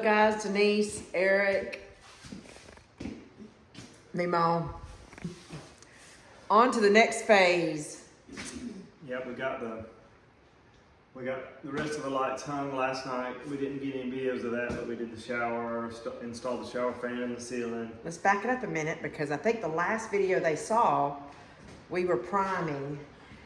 guys, Denise, Eric, MEEMAW. On to the next phase. Yep, we got the rest of the lights hung last night. We didn't get any videos of that, but we did the shower, installed the shower fan in the ceiling. Let's back it up a minute because I think the last video they saw, we were priming.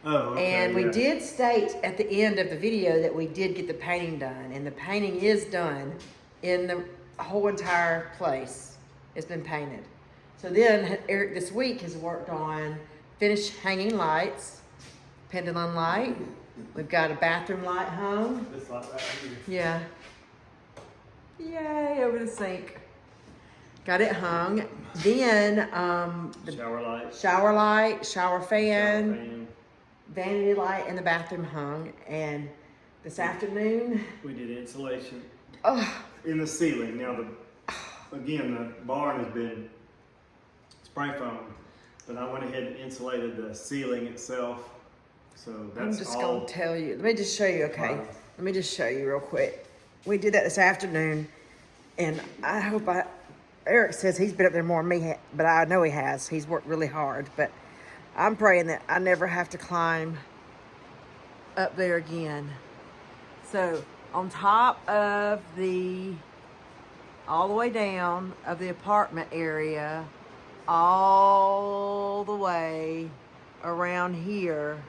Oh, okay, and we yeah. did state at the end of the video that we did get the painting done, and the painting is done in the whole entire place. It's been painted. So then Eric this week has worked on finished hanging lights, pendulum light. We've got a bathroom light hung. This light right here. Yeah. Yay, over the sink. Got it hung. Then the shower light, shower fan, vanity light in the bathroom hung. And this afternoon, we did insulation oh, in the ceiling. Now again, the barn has been spray foamed, but I went ahead and insulated the ceiling itself. So that's I'm just gonna tell you. Let me just show you, okay? Let me just show you real quick. We did that this afternoon, and I hope Eric says he's been up there more than me, but I know he has. He's worked really hard, but I'm praying that I never have to climb up there again. So on top of all the way down of the apartment area, all the way around here,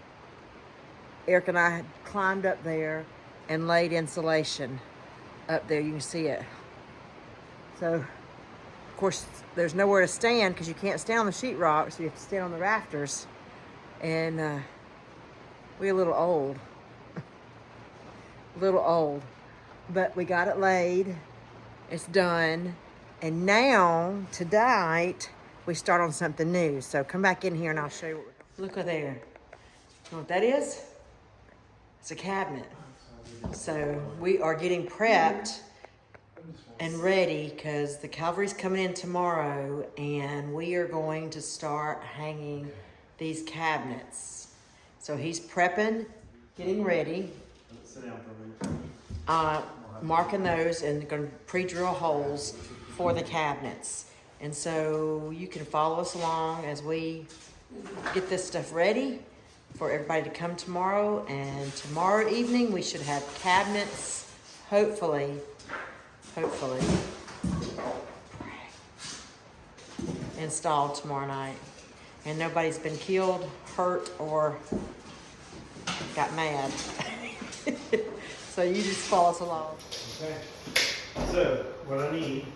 Eric and I had climbed up there and laid insulation up there. You can see it. So, of course, there's nowhere to stand because you can't stand on the sheetrock, so you have to stand on the rafters. And we're a little old. A little old. But we got it laid. It's done. And now, tonight, we start on something new. So come back in here and I'll show you. Look over there. You know what that is? It's a cabinet. So we are getting prepped and ready because the cavalry's coming in tomorrow and we are going to start hanging these cabinets. So he's prepping, getting ready, Sit down for a minute. marking those and going to pre-drill holes for the cabinets. And so you can follow us along as we get this stuff ready for everybody to come tomorrow. And tomorrow evening we should have cabinets, hopefully, installed tomorrow night. And nobody's been killed, hurt, or got mad. So you just follow us along. Okay. So what I need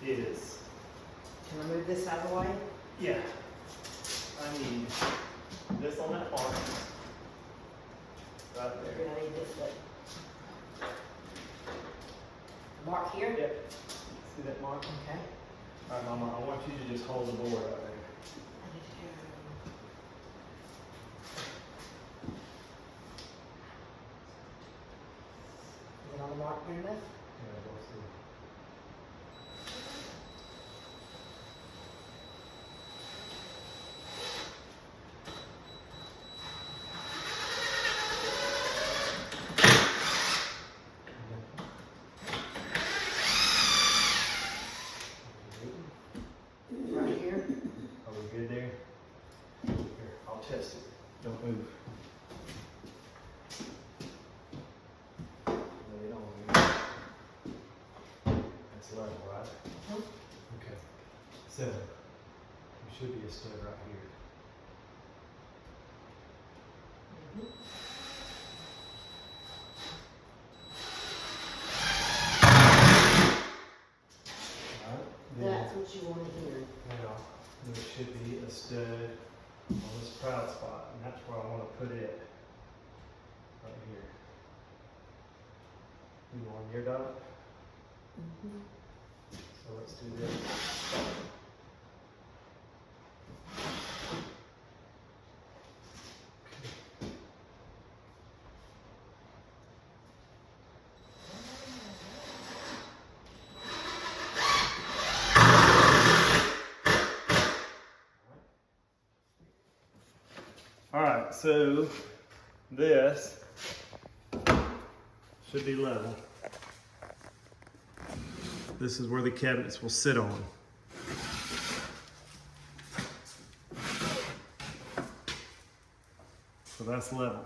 is. Can I move this out of the way? Yeah. I need this on that part. Right there. I need this mark here? Yep. See that mark? Okay. All right, Mama, I want you to just hold the board right there. Is it on the mark here, Miss? Yeah, we'll see. Right here. Are we good there? Here, I'll test it. Don't move. Lay it on here. That's level, right? Okay. So, there should be a stud right here. That's what you want to hear. Now, there should be a stud on this proud spot, and that's where I want to put it. Right here. You on your dot? So let's do this. All right, so this should be level. this is where the cabinets will sit on. So that's level.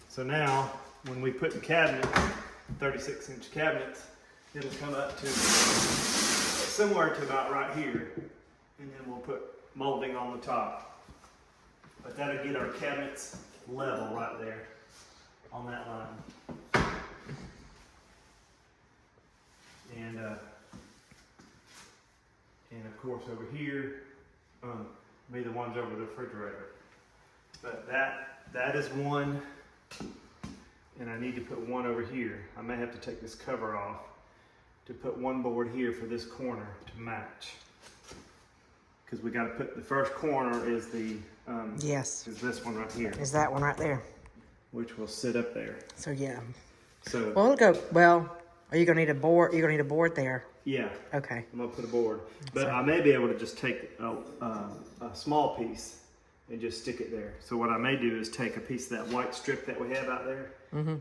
So now, when we put the cabinet, 36-inch cabinets, it'll come up to somewhere to about right here. And then we'll put molding on the top. But that'll get our cabinets level right there on that line. And of course over here, be the ones over the refrigerator. But that is one, and I need to put one over here. I may have to take this cover off to put one board here for this corner to match. Because we got to put the first corner is the yes, is this one right here, is that one right there. which will sit up there. So yeah. So Well, it'll go. Well, are you gonna need a board? You're gonna need a board there. yeah, Okay. I'm gonna put a board, but I may be able to just take a small piece and just stick it there. So what I may do is take a piece of that white strip that we have out there,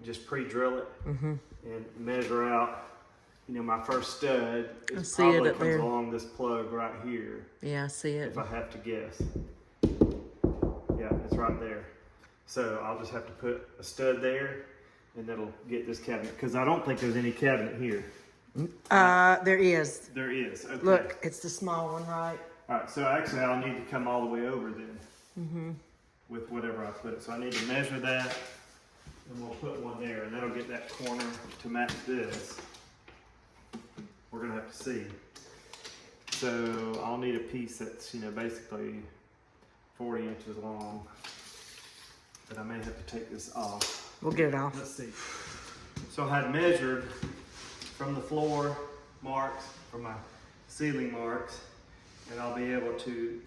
just pre-drill it, and measure out. You know, my first stud I is see it probably up comes there. along this plug right here, Yeah, I see it. if I have to guess. Yeah, it's right there. So I'll just have to put a stud there, and that'll get this cabinet. Because I don't think there's any cabinet here. There is. There is. Okay. Look, it's the small one, right? All right. So actually, I'll need to come all the way over then. With whatever I put. So I need to measure that, and we'll put one there, and that'll get that corner to match this. We're gonna have to see. So I'll need a piece that's, you know, basically 40 inches long. But I may have to take this off. We'll get it off. Let's see. So I had measured from the floor marks, from my ceiling marks, and I'll be able to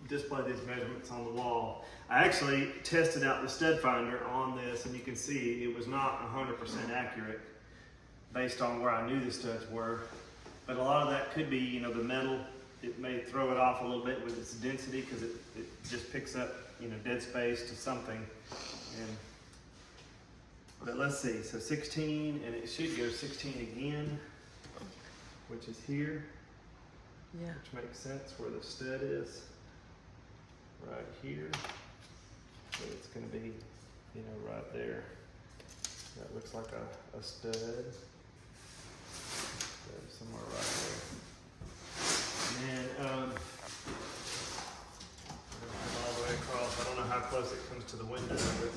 display these measurements on the wall. I actually tested out the stud finder on this, and you can see it was not 100% accurate based on where I knew the studs were. But a lot of that could be, you know, the metal. It may throw it off a little bit with its density because it just picks up, you know, dead space to something. But let's see, so 16, and it should go 16 again, which is here, Yeah. which makes sense where the stud is, right here. So it's gonna be, you know, right there. That looks like a stud. So somewhere right there. And all the way across. I don't know how close it comes to the window, but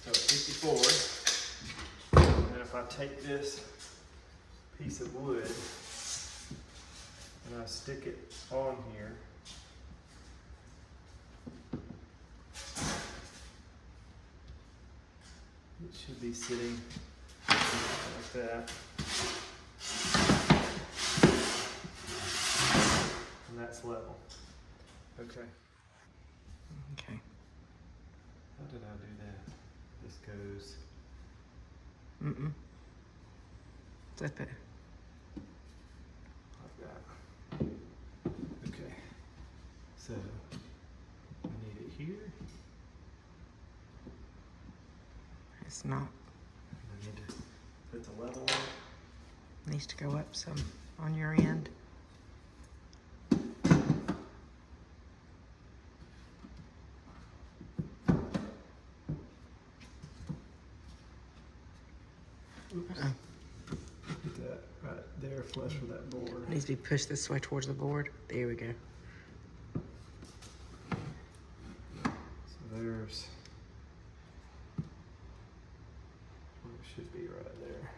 so it's 54. And if I take this piece of wood and I stick it on here, it should be sitting like that. And that's level. Okay. Okay. How did I do that? This goes. Flip it. Like that. Okay. So I need it here. It's not. I need to put the level on it. Needs to go up some on your end. Oops. Put that right there, flush with that board. Needs to be pushed this way towards the board. There we go. So there's where it should be right there.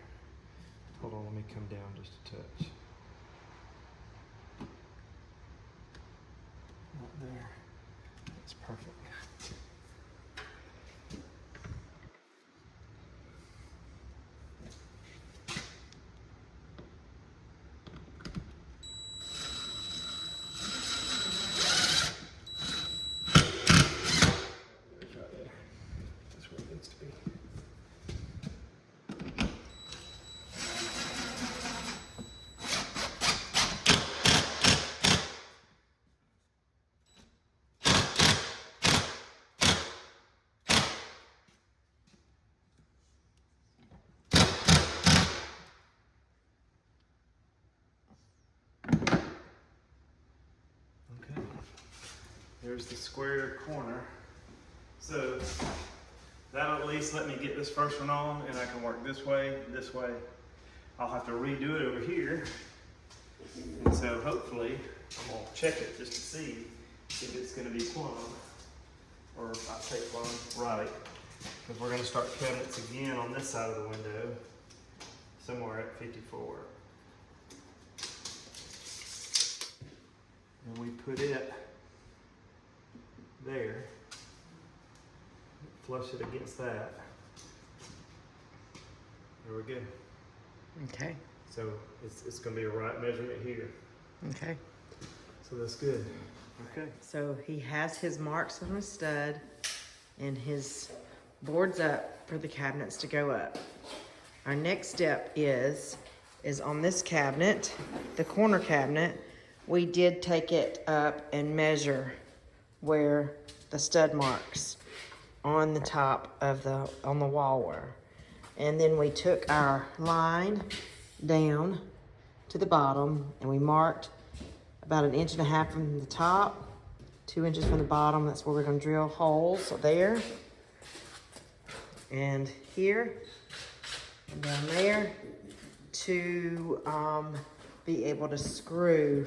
Hold on, let me come down just a touch. Right there. That's perfect. There's the square corner. So that'll at least let me get this first one on, and I can work this way, this way. I'll have to redo it over here. And so hopefully, I'm gonna check it just to see if it's gonna be plumb, or if I say plumb, right. Because we're gonna start cabinets again on this side of the window, somewhere at 54. And we put it there, flush it against that. There we go. Okay. So it's gonna be a right measurement here. Okay. So that's good. Okay. So he has his marks on his stud and his boards up for the cabinets to go up. Our next step is on this cabinet, the corner cabinet, we did take it up and measure where the stud marks on the top of on the wall were. And then we took our line down to the bottom and we marked about 1.5 inches from the top, 2 inches from the bottom. That's where we're gonna drill holes. So there, and here, and down there, to be able to screw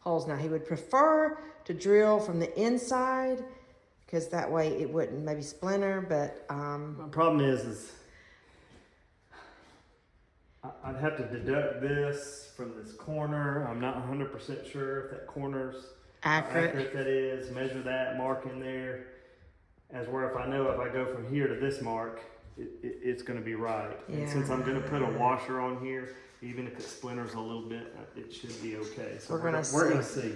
holes. Now he would prefer to drill from the inside because that way it wouldn't maybe splinter, but My problem is I'd have to deduct this from this corner. I'm not 100% sure if that corner's accurate. how accurate that is. Measure that, mark in there, as where if I know if I go from here to this mark, it's going to be right. Yeah. And since I'm going to put a washer on here, even if it splinters a little bit, it should be okay. So We're gonna we're gonna see.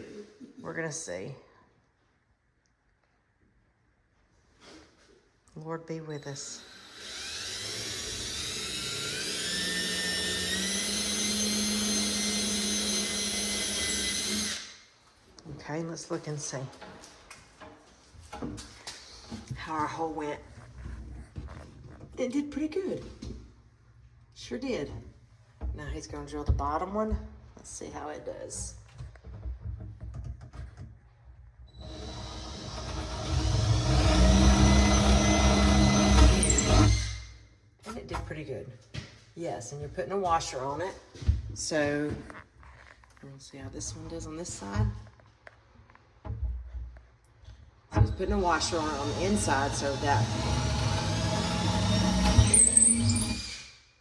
We're gonna see. Lord be with us. Okay, let's look and see how our hole went. It did pretty good. Sure did. Now he's gonna drill the bottom one. Let's see how it does. And it did pretty good. Yes, and you're putting a washer on it. So, we'll see how this one does on this side. So he's putting a washer on it on the inside so that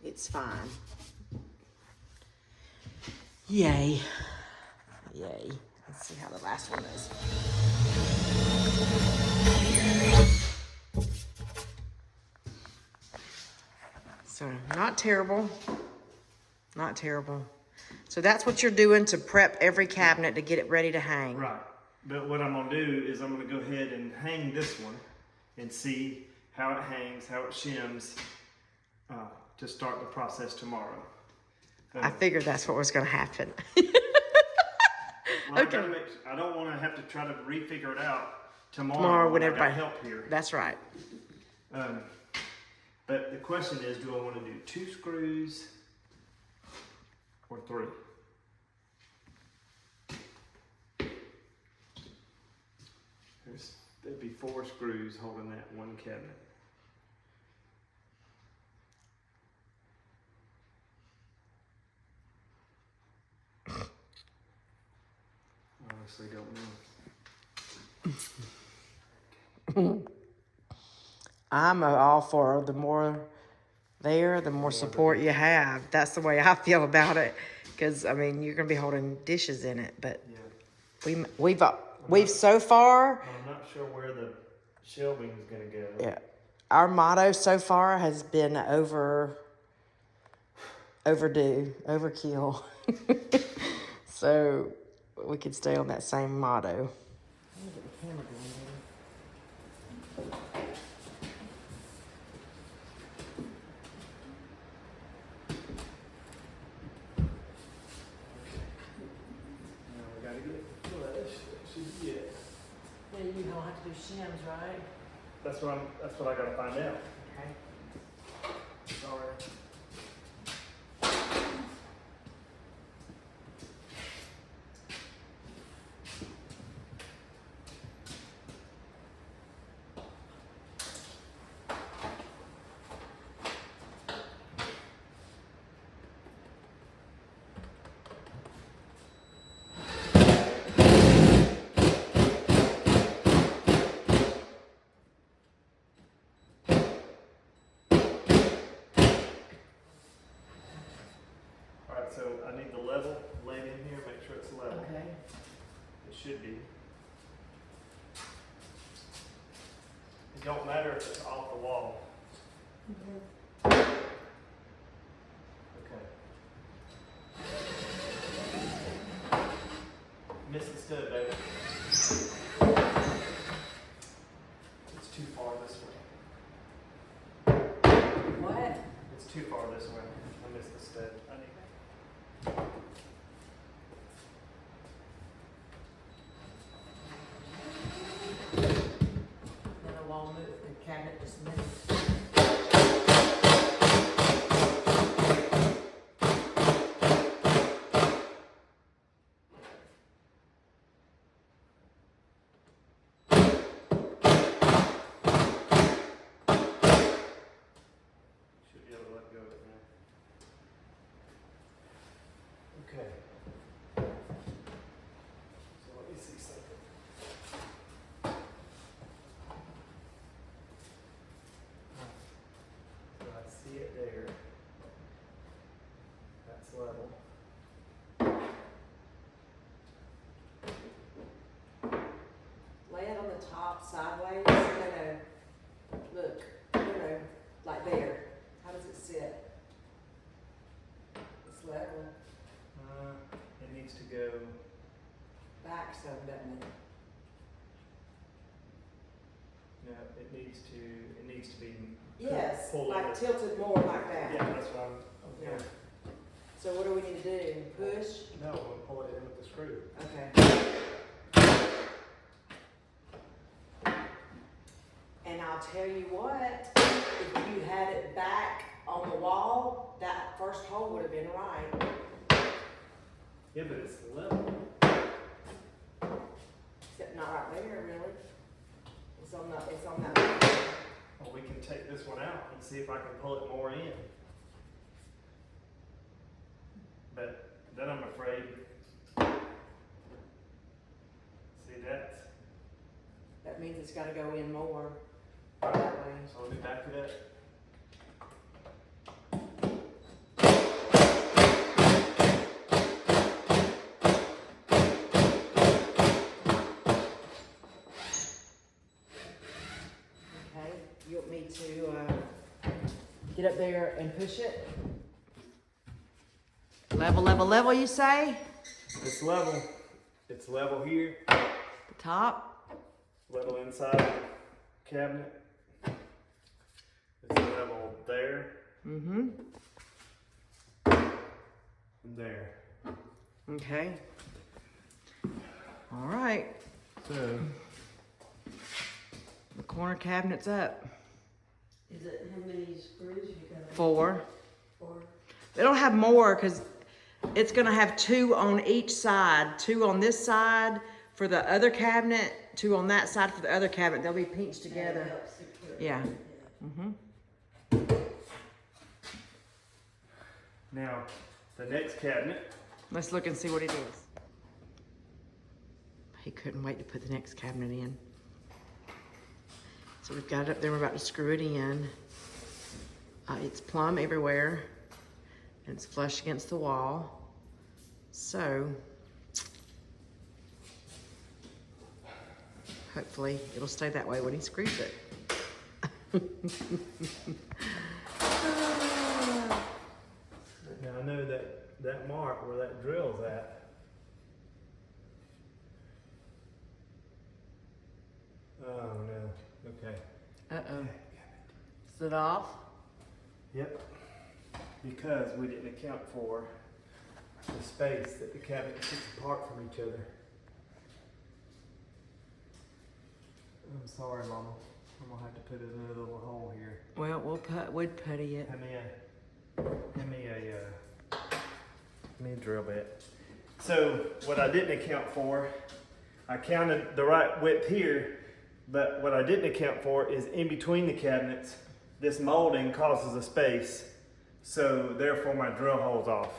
it's fine. Yay. Yay. Let's see how the last one is. So, not terrible. Not terrible. So that's what you're doing to prep every cabinet to get it ready to hang. Right. But what I'm gonna do is I'm gonna go ahead and hang this one and see how it hangs, how it shims, to start the process tomorrow. I figured that's what was going to happen. Well, Okay. I don't want to have to try to re-figure it out tomorrow Tomorrow when I got everybody help here. That's right. But the question is, do I want to do 2 screws or 3? There'd be 4 screws holding that one cabinet. Honestly, don't know. I'm all for the more there, the more support you have. That's the way I feel about it. Because, I mean, you're going to be holding dishes in it. But Yeah. we've so far, I'm not sure where the shelving is going to go. yeah, our motto so far has been overkill. So we could stay on that same motto. Now we got to get it flush. Should be it. Yeah, you don't have to do shims, right? That's what I got to find out. Okay. Sorry. so I need the level laid in here, make sure it's level. Okay. It should be. It don't matter if it's off the wall. Okay. Missing stud, baby. It's too far this way. What? It's too far this way. I missed the stud. I need. Then the wall moved, the cabinet just moved. Should be able to let go of it now. Okay. So let me see something. So I see it there. That's level. Lay it on the top sideways. No, look, like there. How does it sit? It's level. It needs to go. Back some, doesn't it? No, it needs to be. Yes, pulled like in. tilted more like that. Yeah, that's what I'm. Yeah. So what do we need to do? Push? No, we'll pull it in with the screw. Okay. And I'll tell you what, if you had it back on the wall, that first hole would have been right. Yeah, but it's level. Except not right there, really. It's on that. Well, we can take this one out and see if I can pull it more in. But then I'm afraid. See, That means it's gotta go in more that way. so we'll be back to that. Okay, you want me to get up there and push it? Level, level, level, you say? It's level. It's level here. The top? Level inside the cabinet. It's level there Mm-hmm. and there. Okay. All right. So The corner cabinet's up. Is it, how many screws you got? 4. 4? They don't have more because it's gonna have 2 on each side. 2 on this side for the other cabinet, 2 on that side for the other cabinet. They'll be pinched together. Yeah. Mm-hmm. now the next cabinet. Let's look and see what he does. He couldn't wait to put the next cabinet in. So we've got it up there, we're about to screw it in. It's plumb everywhere, and it's flush against the wall. So, hopefully it'll stay that way when he screws it. Now I know that mark where that drill's at. Oh no. Okay. Uh-oh. Is it off? Yep. Because we didn't account for the space that the cabinet sits apart from each other. I'm sorry, Mama. I'm gonna have to put another little hole here. Well, we'd putty it. Give me a drill bit. So what I didn't account for, I counted the right width here, but what I didn't account for is in between the cabinets, this molding causes a space, so therefore my drill hole's off.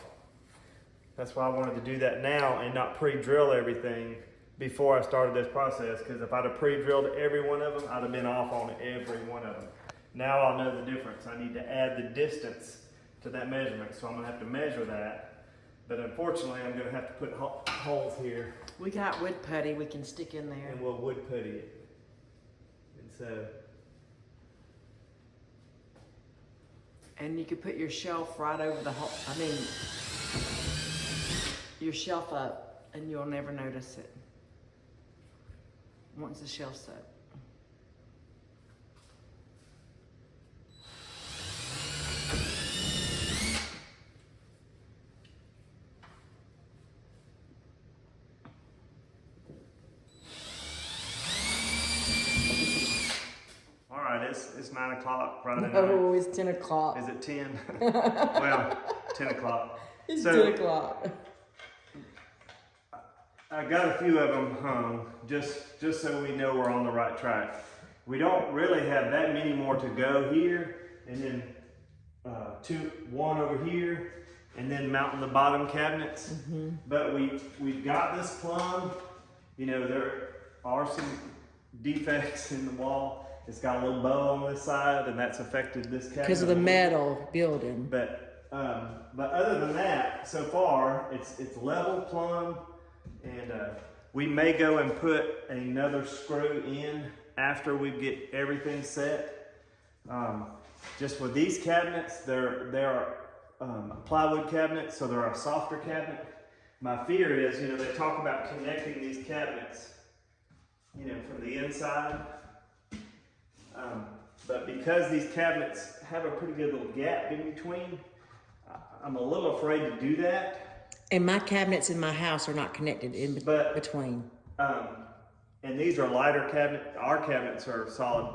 That's why I wanted to do that now and not pre-drill everything before I started this process, because if I'd have pre-drilled every one of them, I'd have been off on every one of them. Now I'll know the difference. I need to add the distance to that measurement, so I'm gonna have to measure that But unfortunately, I'm gonna have to put holes here, We got wood putty we can stick in there. and we'll wood putty it. And so, And you could put your shelf right over the hole. I mean, your shelf up, and you'll never notice it once the shelf's up. all right, it's 9 o'clock Friday night. Oh, it's 10 o'clock. Is it 10? Well, 10 o'clock. It's So, 10 o'clock. I got a few of them hung, just so we know we're on the right track. We don't really have that many more to go here, and then one over here, and then mounting the bottom cabinets. But we've got this plumb. You know, there are some defects in the wall. It's got a little bow on this side, and that's affected this cabinet. Because of the metal building. But other than that, so far it's level plumb, and we may go and put another screw in after we get everything set. Just with these cabinets, they're plywood cabinets, so they're a softer cabinet. My fear is, you know, they talk about connecting these cabinets, you know, from the inside. But because these cabinets have a pretty good little gap in between, I'm a little afraid to do that. And my cabinets in my house are not connected in between. And these are lighter cabinets. Our cabinets are solid.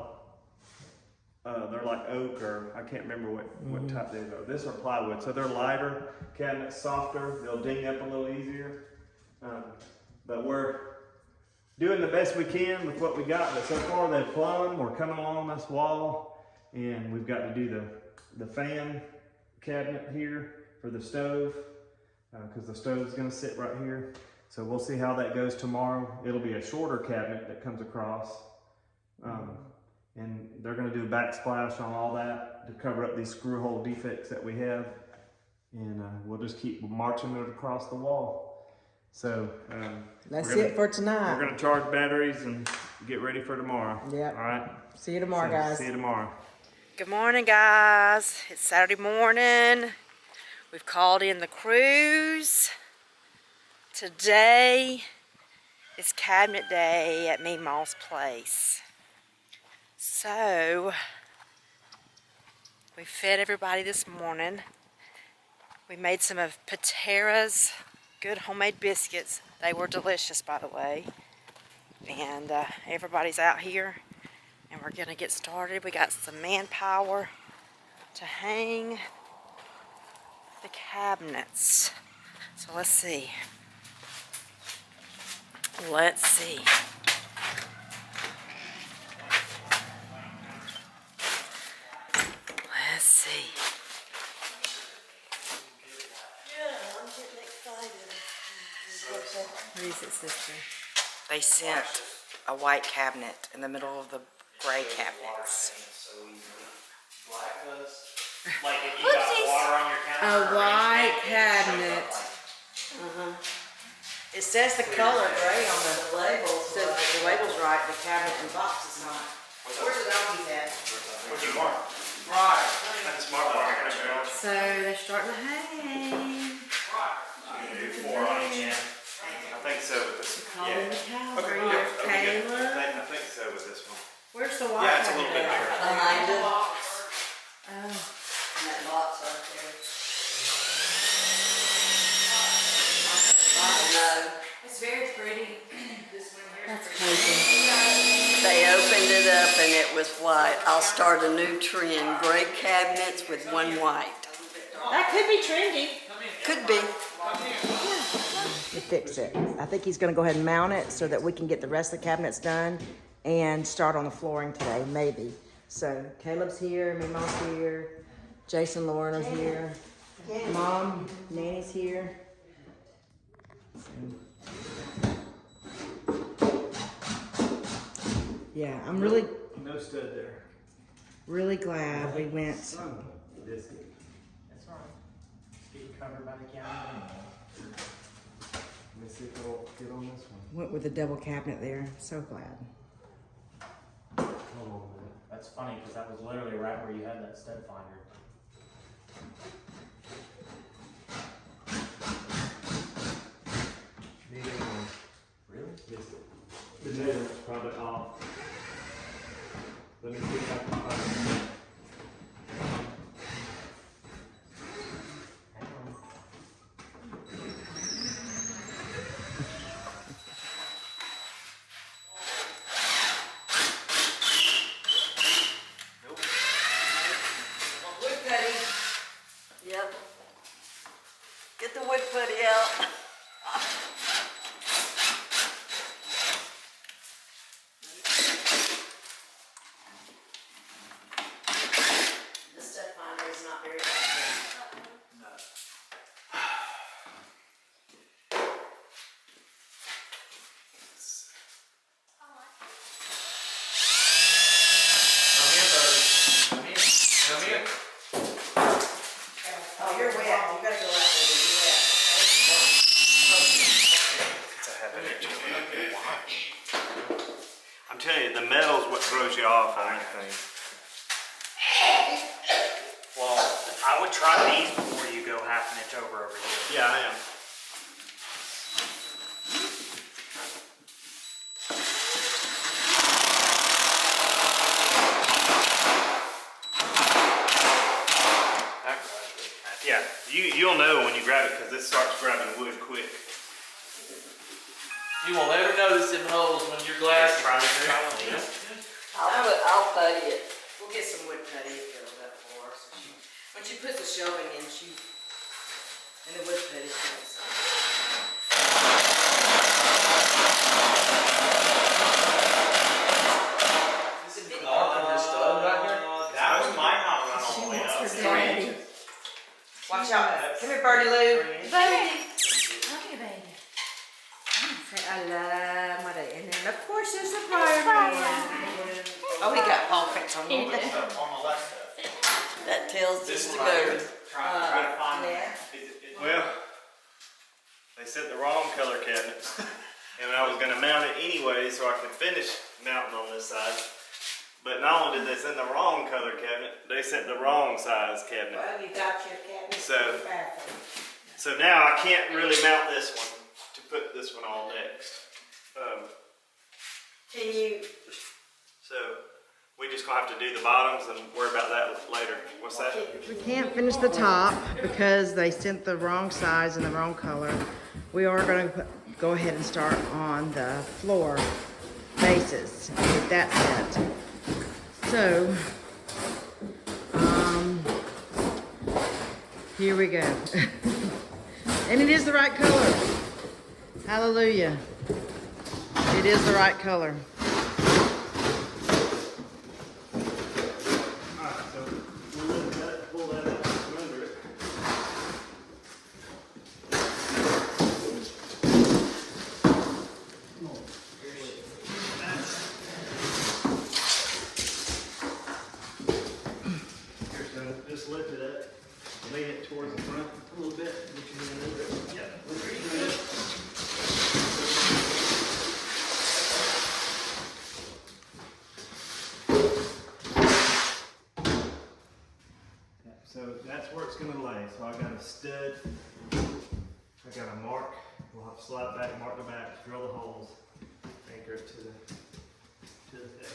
They're like oak, or I can't remember what type they are. This are plywood, so they're lighter cabinets, softer. They'll ding up a little easier. But we're doing the best we can with what we got. But so far they've plumbed. We're coming along this wall, and we've got to do the fan cabinet here for the stove, because the stove's going to sit right here. So we'll see how that goes tomorrow. It'll be a shorter cabinet that comes across. And they're going to do a backsplash on all that to cover up these screw hole defects that we have. And we'll just keep marching it across the wall. So That's it for tonight. We're going to charge batteries and get ready for tomorrow. Yep. All right. See you tomorrow, guys. See you tomorrow. Good morning, guys. It's Saturday morning. We've called in the crews. Today is cabinet day at MEEMAW's place. So, we fed everybody this morning. We made some of Patera's good homemade biscuits. They were delicious, by the way. And everybody's out here, and we're gonna get started. We got some manpower to hang the cabinets. So let's see. Let's see. Let's see. Yeah, I'm getting excited. What is it, sister? They sent a white cabinet in the middle of the gray cabinets. Like if you got water on your counter. A white cabinet. It says the color gray on the label. It says the label's right, the cabinet and box is not. Where's the doggies at? Where'd you mark? Right. That's smart mark. So they're starting to hang. Do 4 on each end. I think so with this one. Calling the Okay, Calvary. yeah, okay, good. Caleb. I think so with this one. Where's the white Yeah, it's a little bit cabinet? bigger. Behind the Oh. and that box right there. I know. It's very pretty. This one here. That's crazy. They opened it up and it was white. I'll start a new trend, gray cabinets with one white. That could be trendy. Could be. To fix it. I think he's gonna go ahead and mount it so that we can get the rest of the cabinets done and start on the flooring today, maybe. So Caleb's here, MEEMAW's here, Jason, Lauren are here, Mom, Nanny's here. Yeah, I'm really No stud there. glad we went. This. That's right. It's getting covered by the county. Let me see if it'll get on this one. Went with the double cabinet there. So glad. Hold on a minute. That's funny because that was literally right where you had that stud finder. Needing one. Really? Yes. The nail's probably off. Let me see if I can find it. Hang on. Wood putty. Yep. Get the wood putty out. The stud finder is not very accurate. Come here, buddy. Come here. Come here. Oh, you're wet. You gotta go out there. You're wet. It's a half an inch. Why? I'm telling you, the metal's what throws you off on anything. Well, I would try these before you go half an inch over here. Yeah, I am. Yeah, you'll know when you grab it because it starts grabbing wood quick. You won't ever notice them holes when your glass is Try clean. I'll putty it. We'll get some wood putty filled up for her. So when she puts the shelving in, and the wood putty fills. This is the arc of this stud right here. That one might not run all the way up. Watch out. Come here, Birdie Lou. Baby. Look at baby. Say, I love my day. And then, of course, there's the fireman. Oh, he got paw prints on him. On the left side. That tells This us to one right go. here. Try to find yeah. Well, they sent the wrong color cabinet. And I was going to mount it anyway so I could finish mounting on this side. But not only did they send the wrong color cabinet, they sent the wrong size cabinet. Well, you got your cabinet. So- bathroom. So now I can't really mount this one to put this one on next. Can you? So we just gonna have to do the bottoms and worry about that later. What's that? We can't finish the top because they sent the wrong size and the wrong color. We are going to go ahead and start on the floor bases and get that set. So, here we go. And it is the right color. Hallelujah. It is the right color. Alright, so we'll lift that, pull that up from under it. Here, so just lift it up, lean it towards the front a little bit, get your hand over it. Yeah, lift it. So that's where it's going to lay. So I got a stud, I got a mark. We'll have to slide it back, mark the back, drill the holes, anchor it to the deck.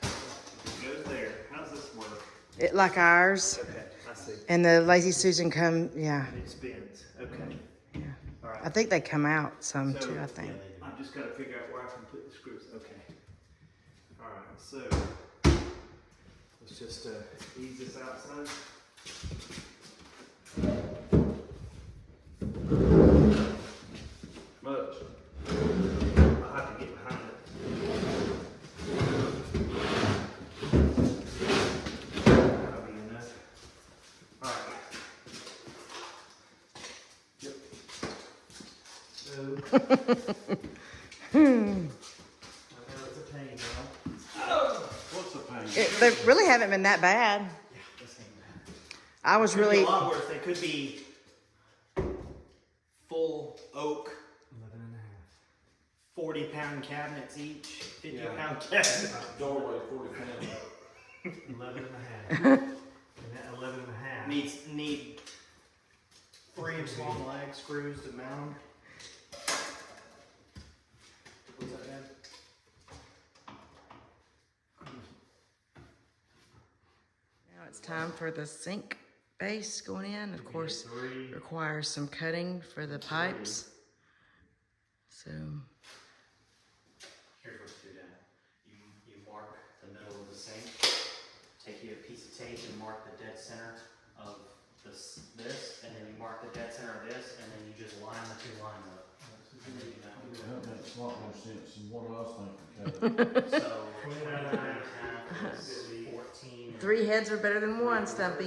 It goes there. How does this work? It like ours. Okay, I see. And the Lazy Susan come, yeah. It spins. Okay. Yeah. All right. I think they come out some So, too, I think. I've just got to figure out where I can put the screws. Okay. All right. So let's just ease this outside. Much. I'll have to get behind it. That'll be enough. All right. Yep. So. I know it's a pain, y'all. What's the pain? They really haven't been that bad. Yeah, this ain't bad. I was Could be really, a lot worse. They could be full oak, 11 and a half. 40-pound cabinets each, 50-pound Yeah. cabinets. Doorway 40 pounds. 11 and a half. And that 11 and a half. Need 3-inch long leg screws to mount them. What's that, Dad? Now it's time for the sink base going in. Of course, Three. requires some cutting for the pipes. So, Here's what you do, Dad. You mark the middle of the sink. Take you a piece of tape and mark the dead center of this, and then you mark the dead center of this, and then you just line the two lines up. And then you know. That makes a lot more sense than what I was thinking. So 29 and a half is 14. 3 heads are better than 1, Stumpy.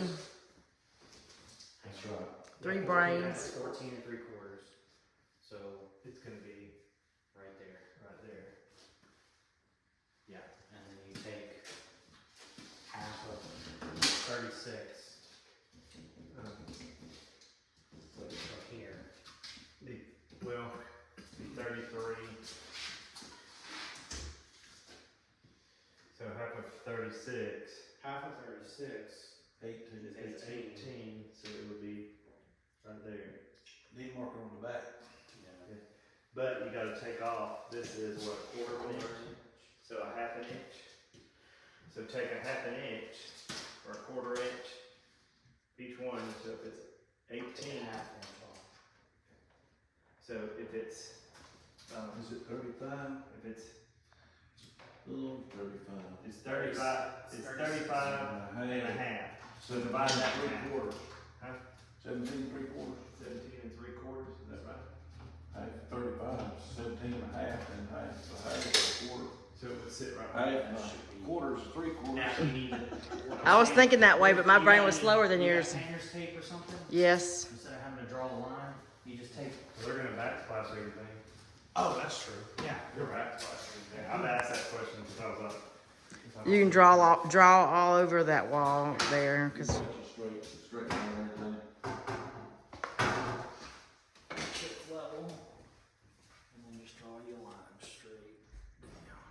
That's right. 3 Yeah, brains. 14 and 3/4. So It's going to be right there. right there. Yeah, and then you take half of 36 from here. Well, 33. So half of 36 Half of 36 18. is 18. So it would be right there. Need marker on the back. Yeah. But you got to take off. This is what, a quarter of an inch? So a half an inch. So take a half an inch or a quarter inch each one. So if it's 18. Half inch off. So if it's Is it 35? if it's A little over 35. it's 35. It's 35 and a half. So divide that in half. 3/4. Huh? 17 3/4. 17 and 3/4. Is that right? Half 35, 17 and a half, and half is a quarter. So it would sit right Half there. and a quarter is 3/4. Now you need to. I was thinking that way, but my brain was slower than You got yours. painter's tape or something? Yes. Instead of having to draw a line, you just take. They're going to backsplash everything. Oh, that's true. Yeah. You're backsplash everything. I've asked that question because I was like, You can draw all over that wall there, because Straight line and everything. Hip level, and then just draw your line straight down.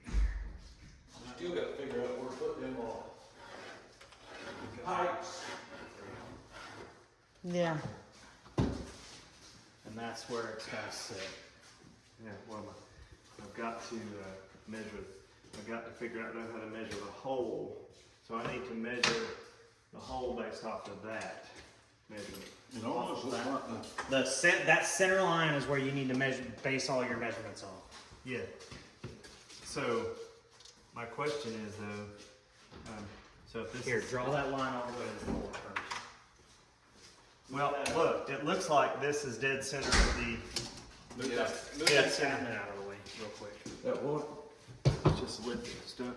Right. Still got to figure out where to put them all. Pipes. yeah. And that's where it's gotta sit. yeah, well, I've got to measure, I've got to figure out how to measure the hole. So I need to measure the hole based off of that measurement. It almost looks like That center line is where you need to base all your measurements on. Yeah. So my question is though, so if this Here, is, draw that line all the way to the hole first. well, look, it looks like this is dead center of the Move dead that center. cabinet out of the way, real quick. that what? Just lift it stuff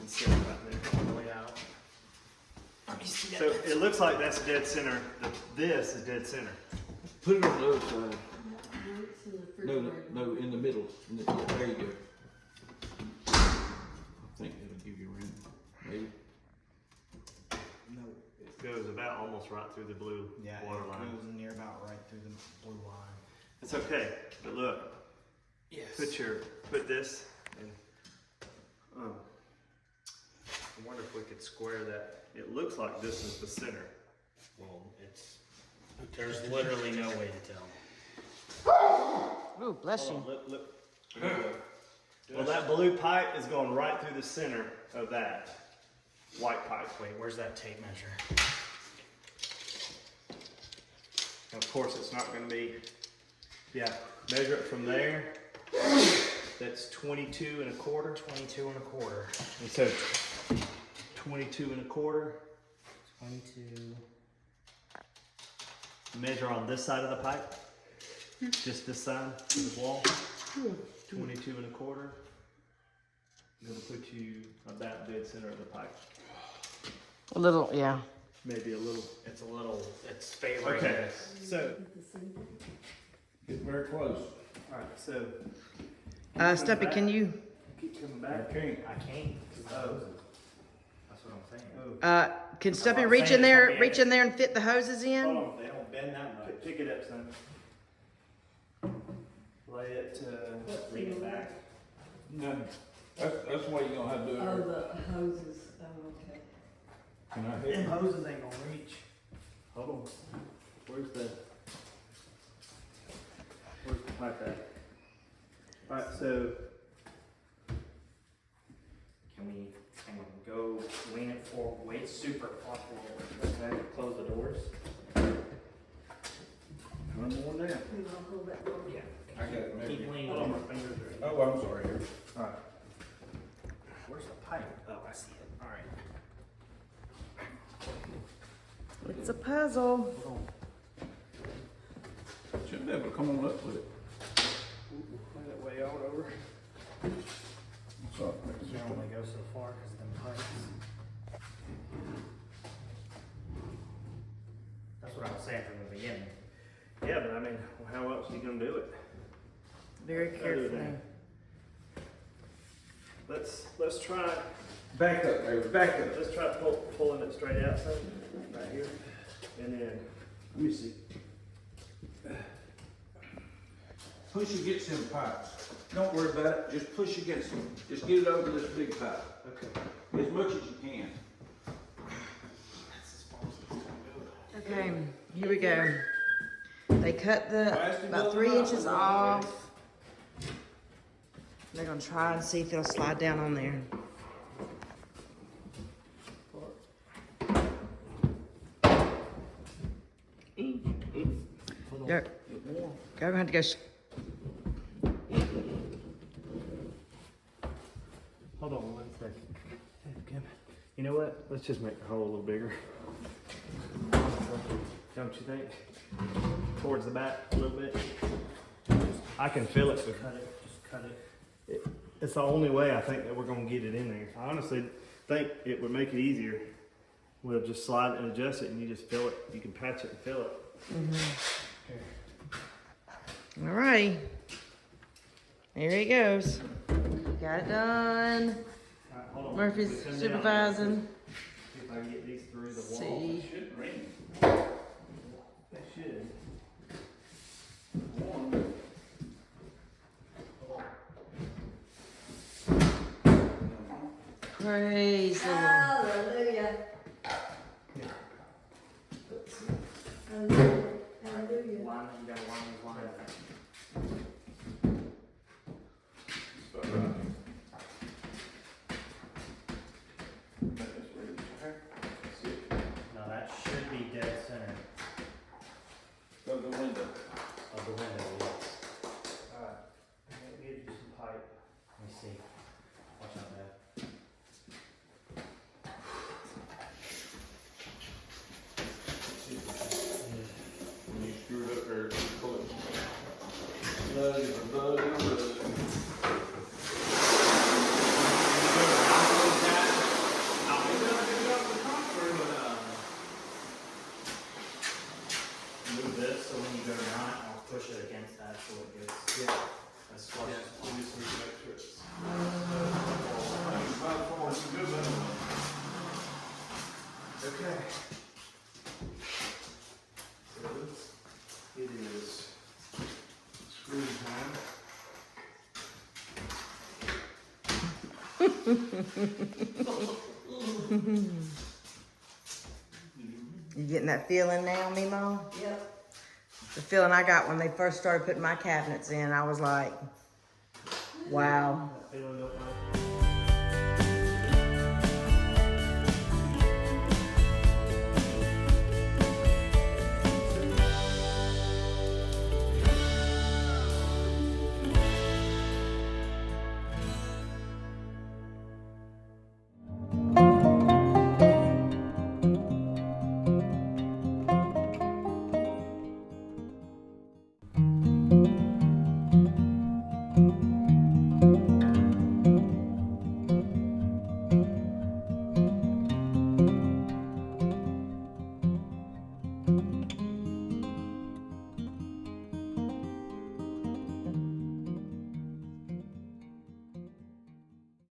and set it right there. All the way out. Let me see So it looks like that's dead center. This is dead center. Put it on the other side. No, in the middle. Yeah, there you go. I think it'll give you room. Maybe. No. It goes about almost right through the blue water line. goes near about right through the blue line. It's okay, but look, Yes. put this and I wonder if we could square that. It looks like this is the center. Well, there's literally no way to tell. Oh, bless Hold you. on, look. Well, that blue pipe is going right through the center of that white pipe. Wait, where's that tape measure? Of course, it's not going to be, yeah, measure it from there. That's 22 and a quarter. 22 and a quarter. And so 22 and a quarter. 22. Measure on this side of the pipe. Just this side of the wall. 22 and a quarter. I'm going to put you about dead center of the pipe. A little, yeah. Maybe a little. It's favoring. Okay, so, Get very close. all right, so. Stumpy, can you, Keep coming back. I can't. I can't. Oh. That's what I'm saying. Oh. Can Stubby I'm reach saying in it's there, gonna be reach in there and fit the hoses in? Hold on. They don't bend that much. Pick it up, son. Lay it, lean it back. No, that's why you're gonna have to do it. Oh, the hoses, oh, okay. Can I hit Them it? hoses ain't gonna reach. Hold on. Where's the pipe at? Alright, so Can we go lean it forward, weight super far forward, okay, close the doors? One more now. You wanna hold that door? Yeah. I got it. Keep Maybe. leaning. hold on, my fingers are. Oh, I'm sorry. Here. Alright. Where's the pipe? Oh, I see it. Alright. It's a puzzle. Hold on. Should be able to come on up with it. Lay that way out over. So, You can only go so far because of them pipes. That's what I was saying from the beginning. Yeah, but I mean, how else are you gonna do it? Very carefully. Let's try. back up, baby. Back up. Let's try pulling it straight out, son. Right here, and then. Let me see. Push against them pipes. Don't worry about it. Just push against them. Just get it over this big pipe. Okay. As much as you can. Okay, here we go. They cut the about 3 inches off. They're gonna try and see if it'll slide down on there. Go, go, have to go. Hold on one second. Hey, Kim, you know what? Let's just make the hole a little bigger. Don't you think? Towards the back a little bit. I can feel it. But Cut it, just cut it. it's the only way I think that we're gonna get it in there. I honestly think it would make it easier. We'll just slide and adjust it, and you just feel it. You can patch it and feel it. All right. Here he goes. Got it done. All right, hold on. Murphy's We come down. supervising. See if I can get these through the wall. See. Should ring. They should. Praise the Lord. Hallelujah. Hallelujah. Hallelujah. Line, you gotta line these lines. No, that should be dead center Go to the window. of the window, yes. Alright. I'm gonna get you some pipe. Let me see. Watch out, Dad. When you screw it up there, just pull it. Bloody, bloody. Move this so when you go down it, I'll push it against that so it gets as flush as possible. Okay. So it is screw time. You getting that feeling now, MEEMAW? Yep. The feeling I got when they first started putting my cabinets in, I was like, wow. Feeling don't know.